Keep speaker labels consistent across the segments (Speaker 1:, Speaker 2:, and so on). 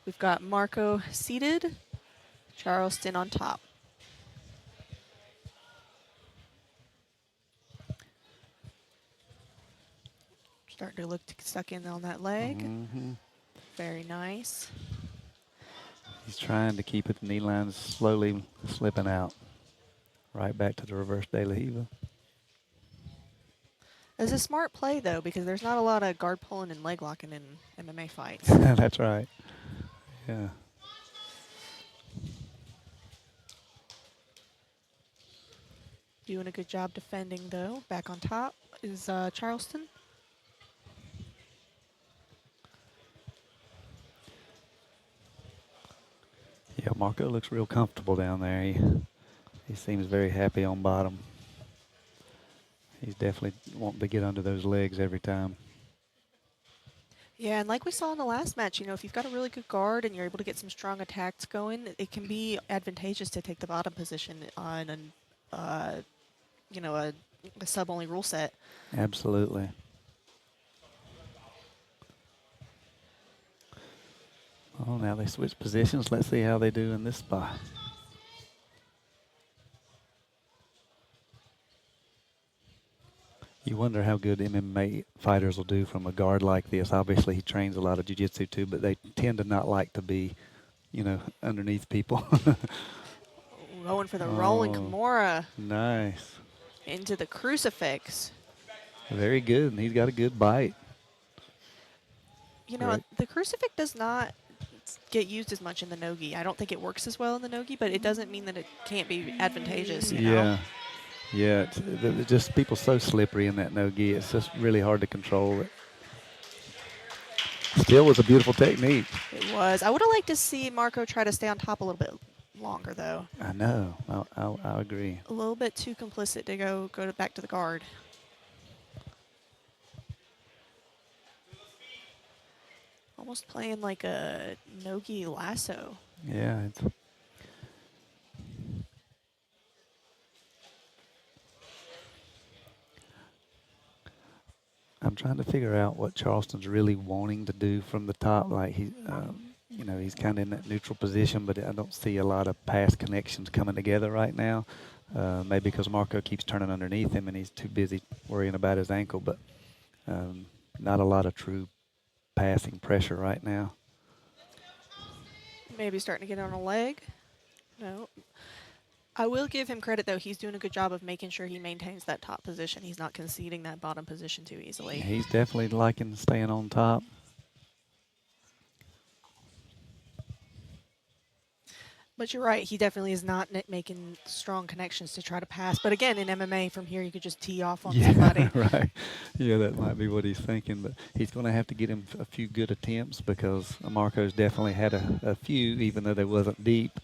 Speaker 1: We've got Marco seated, Charleston on top. Starting to look to suck in on that leg.
Speaker 2: Mm-hmm.
Speaker 1: Very nice.
Speaker 2: He's trying to keep it. The knee line's slowly slipping out. Right back to the reverse De La Hiva.
Speaker 1: It's a smart play, though, because there's not a lot of guard pulling and leg locking in MMA fights.
Speaker 2: That's right. Yeah.
Speaker 1: Doing a good job defending, though. Back on top is Charleston.
Speaker 2: Yeah, Marco looks real comfortable down there. He seems very happy on bottom. He's definitely wanting to get under those legs every time.
Speaker 1: Yeah, and like we saw in the last match, if you've got a really good guard and you're able to get some strong attacks going, it can be advantageous to take the bottom position on an, a sub-only rule set.
Speaker 2: Absolutely. Oh, now they switch positions. Let's see how they do in this spot. You wonder how good MMA fighters will do from a guard like this. Obviously, he trains a lot of jiu-jitsu too, but they tend to not like to be, underneath people.
Speaker 1: Going for the rolling Kimura
Speaker 2: Nice.
Speaker 1: into the crucifix.
Speaker 2: Very good, and he's got a good bite. Great.
Speaker 1: The crucifix does not get used as much in the nogi. I don't think it works as well in the nogi, but it doesn't mean that it can't be advantageous,
Speaker 2: Yeah. Yeah, it's just people so slippery in that no-gi. It's just really hard to control it. Still was a beautiful technique.
Speaker 1: It was. I would have liked to see Marco try to stay on top a little bit longer, though.
Speaker 2: I know. I agree.
Speaker 1: A little bit too complicit to go back to the guard. Almost playing like a nogi lasso.
Speaker 2: Yeah. I'm trying to figure out what Charleston's really wanting to do from the top. Like he's kind of in that neutral position, but I don't see a lot of pass connections coming together right now. Maybe because Marco keeps turning underneath him and he's too busy worrying about his ankle, but not a lot of true passing pressure right now.
Speaker 1: Maybe starting to get on a leg. No. I will give him credit, though. He's doing a good job of making sure he maintains that top position. He's not conceding that bottom position too easily.
Speaker 2: He's definitely liking staying on top.
Speaker 1: But you're right. He definitely is not making strong connections to try to pass. But again, in MMA, from here, you could just tee off on somebody.
Speaker 2: Right. Yeah, that might be what he's thinking. But he's going to have to get him a few good attempts because Marco's definitely had a few, even though they wasn't deep.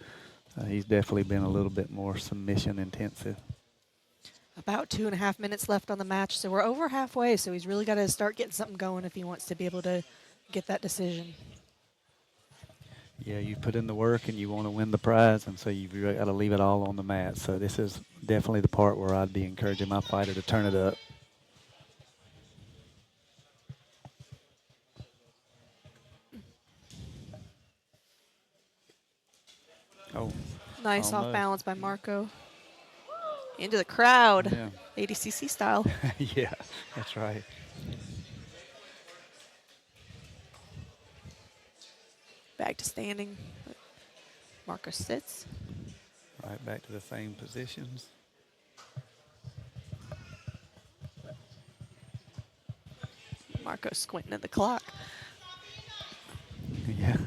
Speaker 2: He's definitely been a little bit more submission intensive.
Speaker 1: About 2.5 minutes left on the match, so we're over halfway. So he's really got to start getting something going if he wants to be able to get that decision.
Speaker 2: Yeah, you put in the work and you want to win the prize, and so you've really got to leave it all on the mat. So this is definitely the part where I'd be encouraging my fighter to turn it up. Oh.
Speaker 1: Nice off balance by Marco. Into the crowd.
Speaker 2: Yeah.
Speaker 1: ADCC style.
Speaker 2: Yeah, that's right.
Speaker 1: Back to standing. Marco sits.
Speaker 2: Right back to the same positions.
Speaker 1: Marco squinting at the clock.
Speaker 2: Yeah.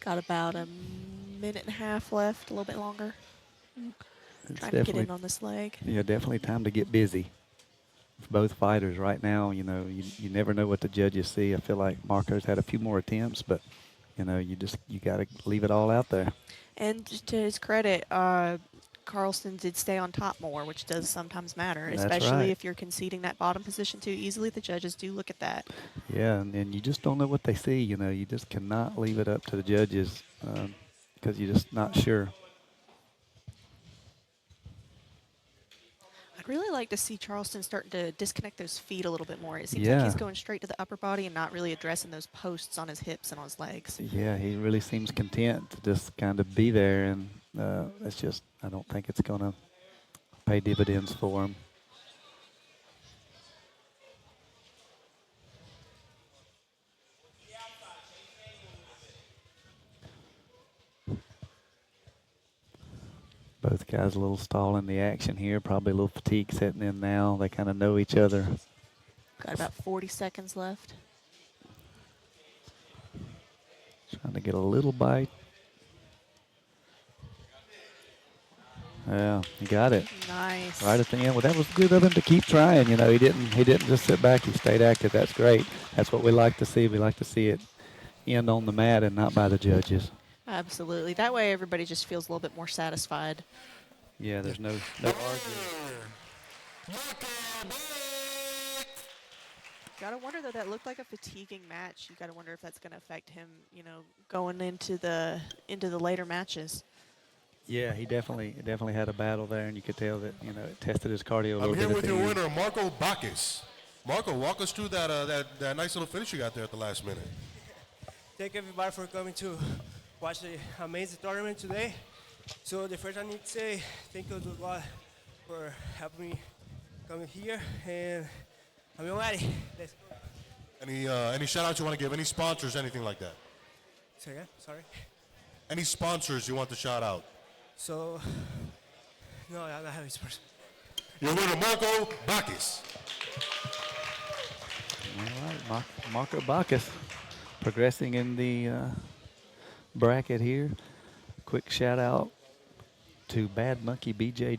Speaker 1: Got about a minute and a half left, a little bit longer.
Speaker 2: It's
Speaker 1: Trying to get in on this leg.
Speaker 2: Yeah, definitely time to get busy. With both fighters right now, you never know what the judges see. I feel like Marco's had a few more attempts, but you got to leave it all out there.
Speaker 1: And to his credit, Carlson did stay on top more, which does sometimes matter,
Speaker 2: That's
Speaker 1: especially
Speaker 2: right.
Speaker 1: if you're conceding that bottom position too easily. The judges do look at that.
Speaker 2: Yeah, and you just don't know what they see. You just cannot leave it up to the judges because you're just not sure.
Speaker 1: I'd really like to see Charleston starting to disconnect those feet a little bit more. It seems like
Speaker 2: Yeah.
Speaker 1: he's going straight to the upper body and not really addressing those posts on his hips and on his legs.
Speaker 2: Yeah, he really seems content to just kind of be there, and it's just, I don't think it's going to pay dividends for him. Both guys a little stall in the action here, probably a little fatigue setting in now. They kind of know each other.
Speaker 1: Got about 40 seconds left.
Speaker 2: Trying to get a little bite. Yeah, he got it.
Speaker 1: Nice.
Speaker 2: Right at the end. Well, that was good of him to keep trying. You know, he didn't just sit back. He stayed active. That's great. That's what we like to see. We like to see it end on the mat and not by the judges.
Speaker 1: Absolutely. That way everybody just feels a little bit more satisfied.
Speaker 2: Yeah, there's no arguing.
Speaker 1: Gotta wonder though, that looked like a fatiguing match. You gotta wonder if that's gonna affect him, you know, going into the later matches.
Speaker 2: Yeah, he definitely had a battle there, and you could tell that, you know, it tested his cardio a little bit.
Speaker 3: I'm here with
Speaker 2: at the
Speaker 3: your
Speaker 2: end.
Speaker 3: winner, Marco Bacchus. Marco, walk us through that nice little finish you got there at the last minute.
Speaker 4: Thank everybody for coming to watch the amazing tournament today. So the first I need to say thank you to God for helping me come here, and I'm ready. Let's go.
Speaker 3: Any shout outs you want to give? Any sponsors, anything like that?
Speaker 4: Say again? Sorry.
Speaker 3: Any sponsors you want to shout out?
Speaker 4: So, no, I don't have this person.
Speaker 3: Your winner, Marco Bacchus.
Speaker 2: All right, Marco Bacchus progressing in the bracket here. Quick shout out to Bad Monkey BJJ.